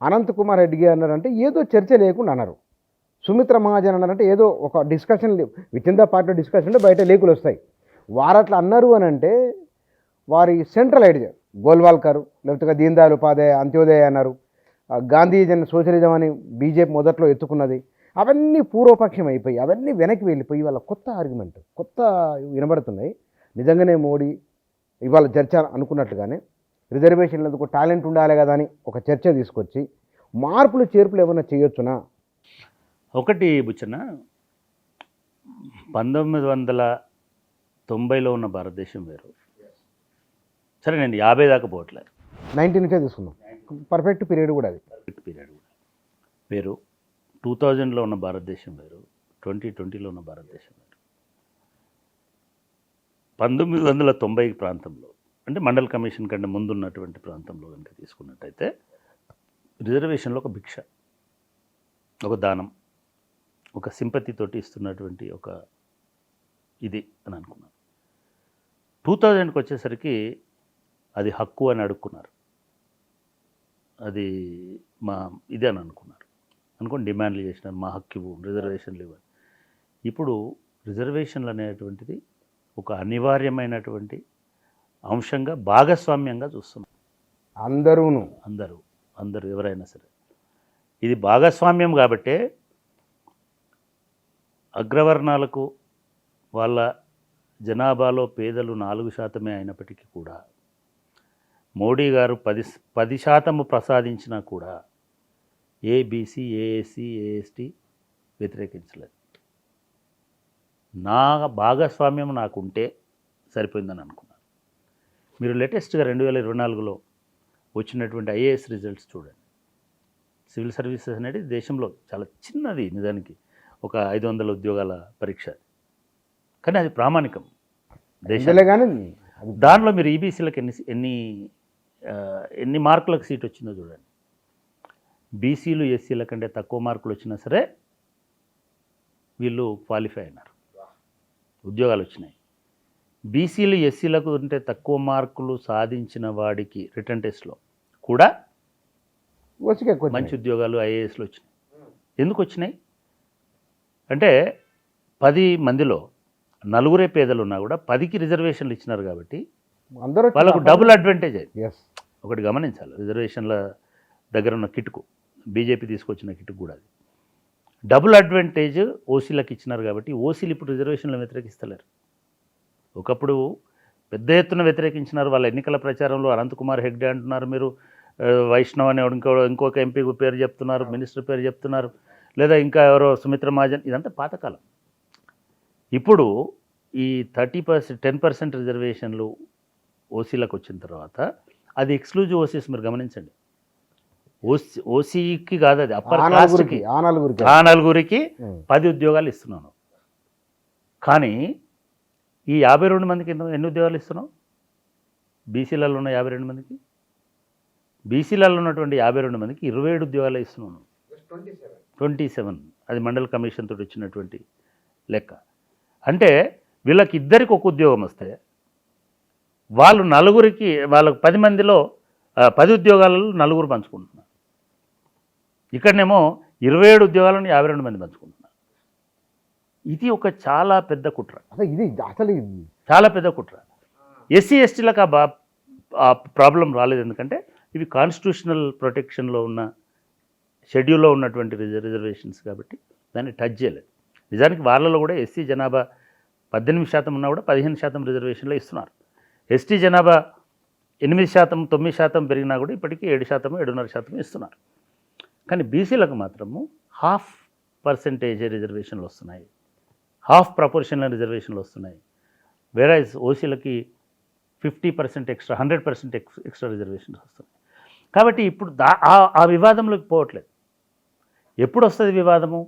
అనంతకుమార్ రెడ్డి గారు అన్నారంటే ఏదో చర్చ లేకుండా అన్నారు. సుమిత్ర మహాజన్ అన్నారంటే ఏదో ఒక discussion with in the party discussion అంటే బయట లేకులు వస్తాయి. వారు అట్లా అన్నారు అని అంటే వారి సెంట్రల్ ఐడియా గోల్వాల్కర్ లేకపోతే దీన్ దయాళ్ ఉపాధ్యాయ అంత్యోదయ అన్నారు, గాంధీజన్ సోషలిజం అని బీజేపీ మొదట్లో ఎత్తుకున్నది. అవన్నీ పూర్వపక్షం అయిపోయి అవన్నీ వెనక్కి వెళ్ళిపోయి వాళ్ళ కొత్త ఆర్గ్యుమెంట్ కొత్త వినబడుతున్నాయి. నిజంగానే మోడీ ఇవాళ చర్చ అనుకున్నట్టుగానే రిజర్వేషన్లకు టాలెంట్ ఉండాలి కదా అని ఒక చర్చ తీసుకొచ్చి మార్పులు చేర్పులు ఏమైనా చేయొచ్చునా? ఒకటి బుచ్చన్న, 1990లో ఉన్న భారతదేశం వేరు. సరే నేను 50 దాకా పోవట్లేదు, 90 నుంచే తీసుకుందాం. పర్ఫెక్ట్ పీరియడ్ కూడా అది. పర్ఫెక్ట్ పీరియడ్ కూడా వేరు. 2000లో ఉన్న భారతదేశం వేరు, 2020లో ఉన్న భారతదేశం వేరు. 1990 ప్రాంతంలో అంటే మండల్ కమిషన్ కంటే ముందున్నటువంటి ప్రాంతంలో కనుక తీసుకున్నట్టయితే రిజర్వేషన్లో ఒక భిక్ష, ఒక దానం, ఒక సింపతితోటి ఇస్తున్నటువంటి ఒక ఇది అని అనుకున్నాను. 2000కి వచ్చేసరికి అది హక్కు అని అడుక్కున్నారు, అది మా ఇది అని అనుకొని డిమాండ్లు చేసినారు, మా హక్కు ఇవ్వు, రిజర్వేషన్లు ఇవ్వాలి. ఇప్పుడు రిజర్వేషన్లు అనేటువంటిది ఒక అనివార్యమైనటువంటి అంశంగా భాగస్వామ్యంగా చూస్తున్నాం. అందరూ ఎవరైనా సరే ఇది భాగస్వామ్యం కాబట్టే అగ్రవర్ణాలకు వాళ్ళ జనాభాలో పేదలు 4% అయినప్పటికీ కూడా మోడీ గారు 10% ప్రసాదించినా కూడా ఏబీసీ, ఏఎస్సీ, ఏఎస్టీ వ్యతిరేకించలేదు. నా భాగస్వామ్యం నాకుంటే సరిపోయిందని అనుకున్నాను. మీరు లేటెస్ట్గా 2024లో వచ్చినటువంటి ఐఏఎస్ రిజల్ట్స్ చూడండి. సివిల్ సర్వీసెస్ అనేది దేశంలో చాలా చిన్నది, నిజానికి ఒక 500 ఉద్యోగాల పరీక్ష, కానీ అది ప్రామాణికం దేశంలో. దానిలో మీరు ఈబీసీలకు ఎన్ని మార్కులకు సీట్ వచ్చిందో చూడండి. బీసీలు ఎస్సీల కంటే తక్కువ మార్కులు వచ్చినా సరే వీళ్ళు క్వాలిఫై అయినారు, ఉద్యోగాలు వచ్చినాయి. బీసీలు ఎస్సీలకు అంటే తక్కువ మార్కులు సాధించిన వాడికి రిటర్న్ టెస్ట్లో కూడా మంచి ఉద్యోగాలు ఐఏఎస్లు వచ్చినాయి. ఎందుకు వచ్చినాయి అంటే 10 మందిలో 9 పేదలు ఉన్నా కూడా 10కి రిజర్వేషన్లు ఇచ్చినారు కాబట్టి వాళ్ళకు డబుల్ అడ్వాంటేజ్ అయింది. ఒకటి గమనించాలి, రిజర్వేషన్ల దగ్గర ఉన్న కిటుకు, బీజేపీ తీసుకొచ్చిన కిటుకు కూడా అది డబుల్ అడ్వాంటేజ్ ఓసీలకు ఇచ్చినారు కాబట్టి ఓసీలు ఇప్పుడు రిజర్వేషన్లు వ్యతిరేకిస్తలేరు. ఒకప్పుడు పెద్ద ఎత్తున వ్యతిరేకించినారు. వాళ్ళ ఎన్నికల ప్రచారంలో అనంతకుమార్ హెగ్డే అంటున్నారు, మీరు వైష్ణవ్ అనే ఇంకొక ఎంపీ పేరు చెప్తున్నారు, మినిస్టర్ పేరు చెప్తున్నారు, లేదా ఇంకా ఎవరో సుమిత్ర మహాజన్. ఇదంతా పాతకాలం. ఇప్పుడు ఈ 10% రిజర్వేషన్లు ఓసీలకు వచ్చిన తర్వాత అది ఎక్స్క్లూజివ్ ఓసీస్. మీరు గమనించండి, ఓసీకి కాదు, అది అప్పర్ కాస్ట్కి, ఆ నలుగురికి 10 ఉద్యోగాలు ఇస్తున్నాను. కానీ ఈ 52 మందికి ఎన్ని ఉద్యోగాలు ఇస్తున్నావు? బీసీలలో ఉన్న 52 మందికి, బీసీలలో ఉన్నటువంటి 52 మందికి 27 ఉద్యోగాలు ఇస్తున్నాను. 27 అది మండల్ కమిషన్ తోటి వచ్చినటువంటి లెక్క. అంటే వీళ్ళకి ఇద్దరికి ఒక ఉద్యోగం వస్తే వాళ్ళు నలుగురికి, వాళ్ళకి 10 మందిలో 10 ఉద్యోగాలలో 9 పంచుకుంటున్నారు. ఇక్కడనేమో 27 ఉద్యోగాలను 52 మంది పంచుకుంటున్నారు. ఇది ఒక చాలా పెద్ద కుట్ర, చాలా పెద్ద కుట్ర. ఎస్సీ ఎస్టీలకు ఆ ప్రాబ్లం రాలేదు, ఎందుకంటే ఇవి కాన్స్టిట్యూషనల్ ప్రొటెక్షన్లో ఉన్న షెడ్యూల్లో ఉన్నటువంటి రిజర్వేషన్స్ కాబట్టి దాన్ని టచ్ చేయలేదు. నిజానికి వాళ్ళలో కూడా ఎస్సీ జనాభా 18% ఉన్నా కూడా 15% రిజర్వేషన్లో ఇస్తున్నారు. ఎస్టీ జనాభా 8%, 9% పెరిగినా కూడా ఇప్పటికీ 7%, 7.5% ఇస్తున్నారు. కానీ బీసీలకు మాత్రము 0.5% రిజర్వేషన్లు వస్తున్నాయి, 1/2 ప్రపోర్షనల్ రిజర్వేషన్లు వస్తున్నాయి. వేరైజ్ ఓసీలకి 50% ఎక్స్ట్రా, 100% ఎక్స్ట్రా రిజర్వేషన్స్ వస్తున్నాయి. కాబట్టి ఇప్పుడు ఆ వివాదంలోకి పోవట్లేదు. ఎప్పుడు వస్తుంది వివాదము?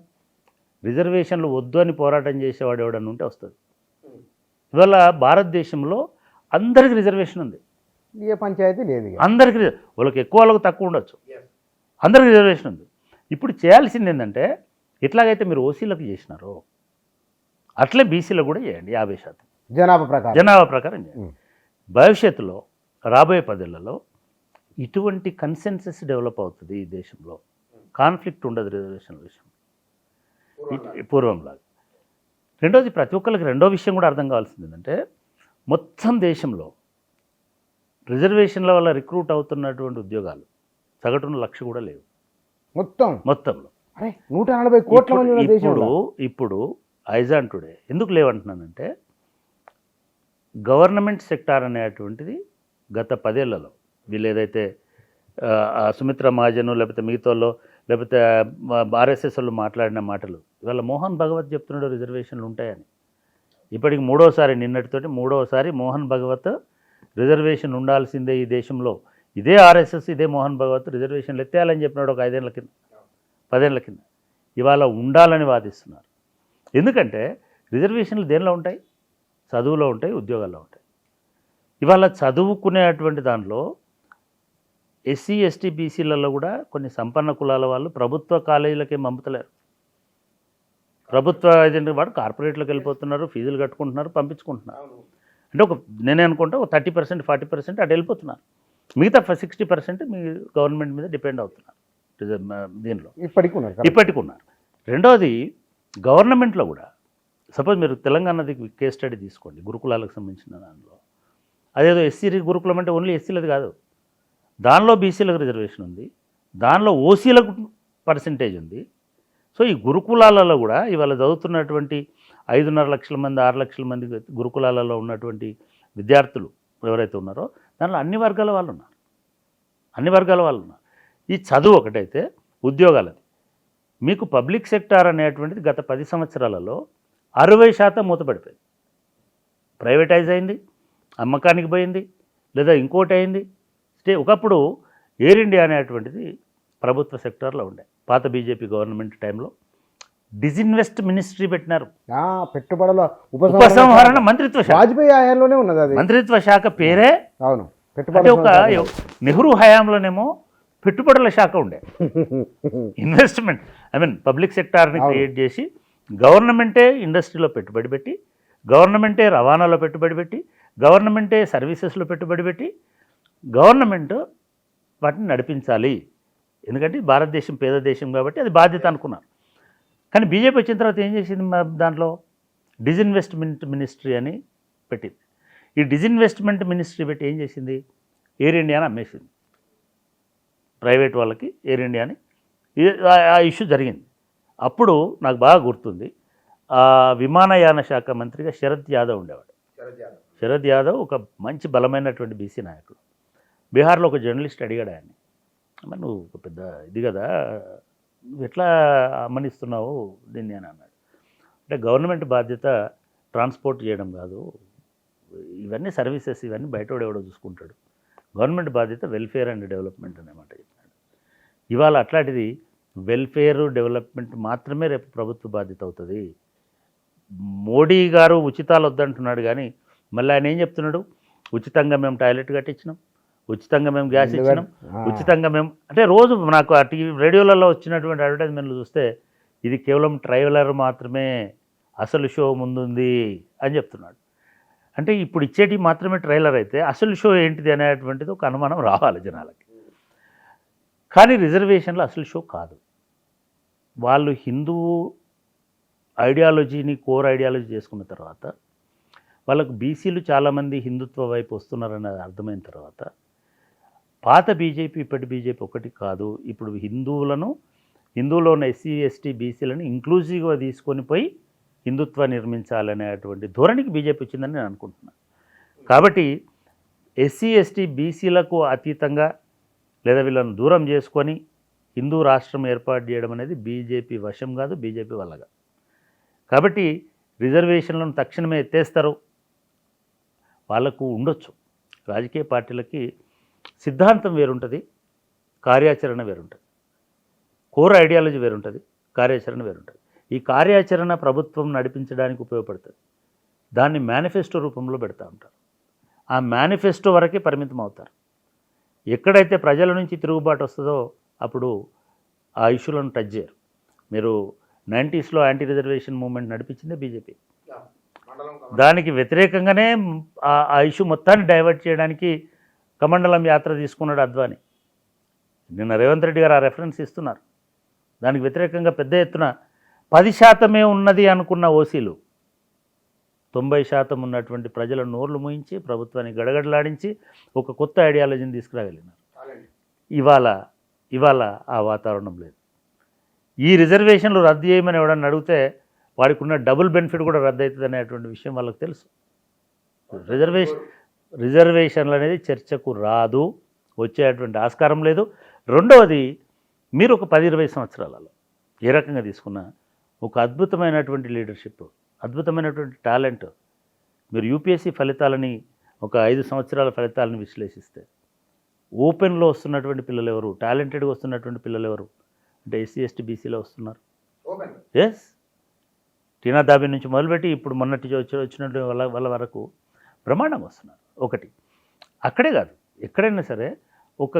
రిజర్వేషన్లు వద్దు అని పోరాటం చేసేవాడు ఎవడన్నా ఉంటే వస్తుంది. ఇవాళ భారతదేశంలో అందరికీ రిజర్వేషన్ ఉంది, ఏ పంచాయతీ లేదు, అందరికీ. వాళ్ళకి ఎక్కువ, వాళ్ళకి తక్కువ ఉండొచ్చు, అందరికీ రిజర్వేషన్ ఉంది. ఇప్పుడు చేయాల్సింది ఏంటంటే, ఎట్లాగైతే మీరు ఓసీలకు చేసినారో అట్లే బీసీలకు కూడా చేయండి. 50% జనాభా ప్రకారం చేయండి. భవిష్యత్తులో రాబోయే 10 ఏళ్లలో ఇటువంటి కన్సెన్సస్ డెవలప్ అవుతుంది ఈ దేశంలో. కాన్ఫ్లిక్ట్ ఉండదు రిజర్వేషన్ల విషయం పూర్వంలాగా. రెండోది, ప్రతి ఒక్కరికి రెండో విషయం కూడా అర్థం కావాల్సింది ఏంటంటే, మొత్తం దేశంలో రిజర్వేషన్ల వల్ల రిక్రూట్ అవుతున్నటువంటి ఉద్యోగాలు సగటున 1,00,000 కూడా లేవు మొత్తంలో. అరే 140 కోట్ల మంది ఉన్న దేశంలో ఇప్పుడు ఐజాన్ టుడే ఎందుకు లేవంటున్నానంటే, గవర్నమెంట్ సెక్టార్ అనేటువంటిది గత 10 ఏళ్లలో వీళ్ళు ఏదైతే సుమిత్రా మహాజను లేకపోతే మిగతాలో లేకపోతే ఆర్ఎస్ఎస్ వాళ్ళు మాట్లాడిన మాటలు, ఇవాళ మోహన్ భగవత్ చెప్తున్నాడు రిజర్వేషన్లు ఉంటాయని. ఇప్పటికి నిన్నటితోటి మూడోసారి మోహన్ భగవత్ రిజర్వేషన్ ఉండాల్సిందే ఈ దేశంలో, ఇదే ఆర్ఎస్ఎస్ ఇదే మోహన్ భగవత్ రిజర్వేషన్లు ఎత్తేయాలని చెప్పినాడు ఒక 5 ఏళ్ల కింద 10 ఏళ్ల కింద. ఇవాళ ఉండాలని వాదిస్తున్నారు. ఎందుకంటే రిజర్వేషన్లు దేనిలో ఉంటాయి? చదువులో ఉంటాయి, ఉద్యోగాల్లో ఉంటాయి. ఇవాళ చదువుకునేటువంటి దాంట్లో ఎస్సీ ఎస్టీ బీసీలలో కూడా కొన్ని సంపన్న కులాల వాళ్ళు ప్రభుత్వ కాలేజీలకే పంపుతలేరు. ప్రభుత్వ ఏజెంట్ వాడు కార్పొరేట్లోకి వెళ్ళిపోతున్నారు, ఫీజులు కట్టుకుంటున్నారు, పంపించుకుంటున్నారు. అంటే నేనే అనుకుంటా ఒక 30% 40% అటు వెళ్ళిపోతున్నారు. మిగతా 60% మీ గవర్నమెంట్ మీద డిపెండ్ అవుతున్నారు దీనిలో ఇప్పటికి ఉన్నారు. రెండోది, గవర్నమెంట్లో కూడా సపోజ్ మీరు తెలంగాణది కేస్ స్టడీ తీసుకోండి, గురుకులాలకు సంబంధించిన దానిలో. అదేదో ఎస్సీ గురుకులం అంటే ఓన్లీ ఎస్సీలది కాదు, దానిలో బీసీలకు రిజర్వేషన్ ఉంది, దానిలో ఓసీలకు పర్సంటేజ్ ఉంది. సో ఈ గురుకులాలలో కూడా ఇవాళ చదువుతున్నటువంటి 5.5 లక్షల మంది 6 లక్షల మంది గురుకులాలలో ఉన్నటువంటి విద్యార్థులు ఎవరైతే ఉన్నారో దానిలో అన్ని వర్గాల వాళ్ళు ఉన్నారు. ఈ చదువు ఒకటైతే ఉద్యోగాలది మీకు పబ్లిక్ సెక్టార్ అనేటువంటిది గత 10 సంవత్సరాలలో 60% మూతపడిపోయింది. ప్రైవేటైజ్ అయింది, అమ్మకానికి పోయింది, లేదా ఇంకోటి అయింది. ఒకప్పుడు ఎయిర్ ఇండియా అనేటువంటిది ప్రభుత్వ సెక్టార్లో ఉండే. పాత బీజేపీ గవర్నమెంట్ టైంలో డిజిన్వెస్ట్ మినిస్ట్రీ పెట్టినారు. పెట్టుబడుల ఉపసంహరణ మంత్రిత్వ శాఖ వాజ్పేయి హయాంలోనే ఉన్నది. అది మంత్రిత్వ శాఖ పేరే అవును. అంటే ఒక నెహ్రూ హయాంలోనేమో పెట్టుబడుల శాఖ ఉండే. ఇన్వెస్ట్మెంట్ పబ్లిక్ సెక్టార్ని క్రియేట్ చేసి గవర్నమెంటే ఇండస్ట్రీలో పెట్టుబడి పెట్టి, గవర్నమెంటే రవాణాలో పెట్టుబడి పెట్టి, గవర్నమెంటే సర్వీసెస్లో పెట్టుబడి పెట్టి, గవర్నమెంట్ వాటిని నడిపించాలి. ఎందుకంటే భారతదేశం పేద దేశం కాబట్టి అది బాధ్యత అనుకున్నారు. కానీ బీజేపీ వచ్చిన తర్వాత ఏం చేసింది? దాంట్లో డిజిన్వెస్ట్మెంట్ మినిస్ట్రీ అని పెట్టింది. ఈ డిజిన్వెస్ట్మెంట్ మినిస్ట్రీ పెట్టి ఏం చేసింది? ఎయిర్ ఇండియాని అమ్మేసింది ప్రైవేట్ వాళ్ళకి. ఎయిర్ ఇండియాని ఆ ఇష్యూ జరిగింది. అప్పుడు నాకు బాగా గుర్తుంది, విమానయాన శాఖ మంత్రిగా శరద్ యాదవ్ ఉండేవాడు. శరద్ యాదవ్ ఒక మంచి బలమైనటువంటి బీసీ నాయకుడు. బీహార్లో ఒక జర్నలిస్ట్ అడిగాడు ఆయన్ని, మరి నువ్వు ఒక పెద్ద ఇది కదా, నువ్వు ఎట్లా అమ్మనిస్తున్నావు దీన్ని అని అన్నాడు. అంటే గవర్నమెంట్ బాధ్యత ట్రాన్స్పోర్ట్ చేయడం కాదు, ఇవన్నీ సర్వీసెస్ ఇవన్నీ బయటోడు ఎవడో చూసుకుంటాడు, గవర్నమెంట్ బాధ్యత వెల్ఫేర్ అండ్ డెవలప్మెంట్ అనేమాట చెప్పాడు. ఇవాళ అట్లాంటిది వెల్ఫేర్ డెవలప్మెంట్ మాత్రమే రేపు ప్రభుత్వ బాధ్యత అవుతుంది. మోడీ గారు ఉచితాలు వద్దంటున్నాడు, కానీ మళ్ళీ ఆయన ఏం చెప్తున్నాడు? ఉచితంగా మేము టాయిలెట్ కట్టించినాం, ఉచితంగా మేము గ్యాస్ ఇచ్చినాం, ఉచితంగా మేము అంటే రోజు నాకు ఆ రేడియోలలో వచ్చినటువంటి అడ్వర్టైజ్మెంట్లు చూస్తే ఇది కేవలం ట్రైలర్ మాత్రమే, అసలు షో ముందుంది అని చెప్తున్నాడు. అంటే ఇప్పుడు ఇచ్చేటి మాత్రమే ట్రైలర్ అయితే అసలు షో ఏంటిది అనేటువంటిది ఒక అనుమానం రావాలి జనాలకి. కానీ రిజర్వేషన్లు అసలు షో కాదు. వాళ్ళు హిందూ ఐడియాలజీని కోర్ ఐడియాలజీ చేసుకున్న తర్వాత వాళ్ళకు బీసీలు చాలామంది హిందుత్వ వైపు వస్తున్నారన్నది అర్థమైన తర్వాత పాత బీజేపీ ఇప్పటి బీజేపీ ఒకటి కాదు. ఇప్పుడు హిందువులో ఉన్న ఎస్సీ ఎస్టీ బీసీలను ఇంక్లూజివ్గా తీసుకొని పోయి హిందుత్వ నిర్మించాలనేటువంటి ధోరణికి బీజేపీ వచ్చిందని నేను అనుకుంటున్నాను. కాబట్టి ఎస్సీ ఎస్టీ బీసీలకు అతీతంగా లేదా వీళ్ళను దూరం చేసుకొని హిందూ రాష్ట్రం ఏర్పాటు చేయడం అనేది బీజేపీ వశం కాదు, బీజేపీ వల్లగా. కాబట్టి రిజర్వేషన్లను తక్షణమే ఎత్తేస్తారు. వాళ్ళకు ఉండొచ్చు, రాజకీయ పార్టీలకి సిద్ధాంతం వేరుంటుంది, కార్యాచరణ వేరుంటుంది, కోర్ ఐడియాలజీ వేరుంటుంది, కార్యాచరణ వేరుంటుంది. ఈ కార్యాచరణ ప్రభుత్వం నడిపించడానికి ఉపయోగపడుతుంది. దాన్ని మేనిఫెస్టో రూపంలో పెడతా ఉంటారు. ఆ మేనిఫెస్టో వరకే పరిమితం అవుతారు. ఎక్కడైతే ప్రజల నుంచి తిరుగుబాటు వస్తుందో అప్పుడు ఆ ఇష్యూలను టచ్ చేయరు. మీరు 90స్లో యాంటీ రిజర్వేషన్ మూవ్మెంట్ నడిపించిందే బీజేపీ. దానికి వ్యతిరేకంగానే ఆ ఇష్యూ మొత్తాన్ని డైవర్ట్ చేయడానికి కమండలం యాత్ర తీసుకున్నాడు అద్వానీ. నిన్న రేవంత్ రెడ్డి గారు ఆ రెఫరెన్స్ ఇస్తున్నారు. దానికి వ్యతిరేకంగా పెద్ద ఎత్తున 10% ఉన్నది అనుకున్న ఓసీలు 90% ఉన్నటువంటి ప్రజల నోర్లు మూయించి ప్రభుత్వాన్ని గడగడలాడించి ఒక కొత్త ఐడియాలజీని తీసుకురాగలిగినారు. ఇవాళ ఆ వాతావరణం లేదు. ఈ రిజర్వేషన్లు రద్దు చేయమని ఎవడన్నా అడిగితే వాడికి ఉన్న డబుల్ బెనిఫిట్ కూడా రద్దు అవుతుంది అనేటువంటి విషయం వాళ్ళకి తెలుసు. రిజర్వేషన్లు అనేది చర్చకు రాదు, వచ్చేటువంటి ఆస్కారం లేదు. రెండవది, మీరు ఒక 10-20 సంవత్సరాలలో ఏ రకంగా తీసుకున్నా ఒక అద్భుతమైనటువంటి లీడర్షిప్, అద్భుతమైనటువంటి టాలెంట్, మీరు యూపీఎస్సీ ఫలితాలని ఒక 5 సంవత్సరాల ఫలితాలను విశ్లేషిస్తే ఓపెన్లో వస్తున్నటువంటి పిల్లలు ఎవరు, టాలెంటెడ్గా వస్తున్నటువంటి పిల్లలు ఎవరు అంటే ఎస్సీ ఎస్టీ బీసీలో వస్తున్నారు. ఎస్, టీనా దాబీ నుంచి మొదలుపెట్టి ఇప్పుడు మొన్నటి వచ్చినటువంటి వాళ్ళ వరకు బ్రహ్మాండంగా వస్తున్నారు. ఒకటి అక్కడే కాదు, ఎక్కడైనా సరే ఒక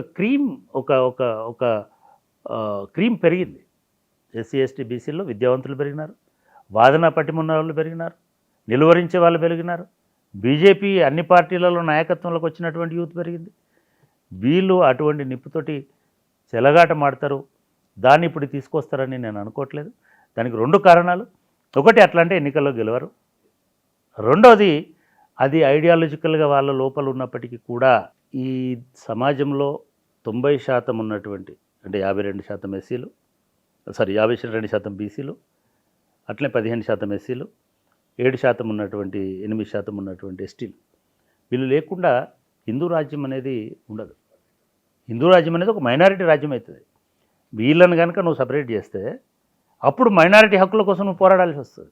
క్రీమ్ పెరిగింది. ఎస్సీ ఎస్టీ బీసీలో విద్యావంతులు పెరిగినారు, వాదన పటిమున్న వాళ్ళు పెరిగినారు, నిలువరించే వాళ్ళు పెరిగినారు. బీజేపీ అన్ని పార్టీలలో నాయకత్వంలోకి వచ్చినటువంటి యూత్ పెరిగింది. వీళ్ళు అటువంటి నిప్పుతోటి చెలగాట మాడతారు, దాన్ని ఇప్పుడు తీసుకొస్తారని నేను అనుకోవట్లేదు. దానికి 2 కారణాలు. ఒకటి, అట్లాంటి ఎన్నికల్లో గెలవరు. రెండోది, అది ఐడియాలజికల్గా వాళ్ళ లోపల ఉన్నప్పటికీ కూడా ఈ సమాజంలో 90% ఉన్నటువంటి అంటే 52% ఎస్సీలు, 52% బీసీలు, అట్లే 15% ఎస్సీలు, 7% ఉన్నటువంటి 8% ఉన్నటువంటి ఎస్టీలు, వీళ్ళు లేకుండా హిందూ రాజ్యం అనేది ఉండదు. హిందూ రాజ్యం అనేది ఒక మైనారిటీ రాజ్యం అవుతుంది. వీళ్ళని కనుక నువ్వు సపరేట్ చేస్తే అప్పుడు మైనారిటీ హక్కుల కోసం నువ్వు పోరాడాల్సి వస్తుంది.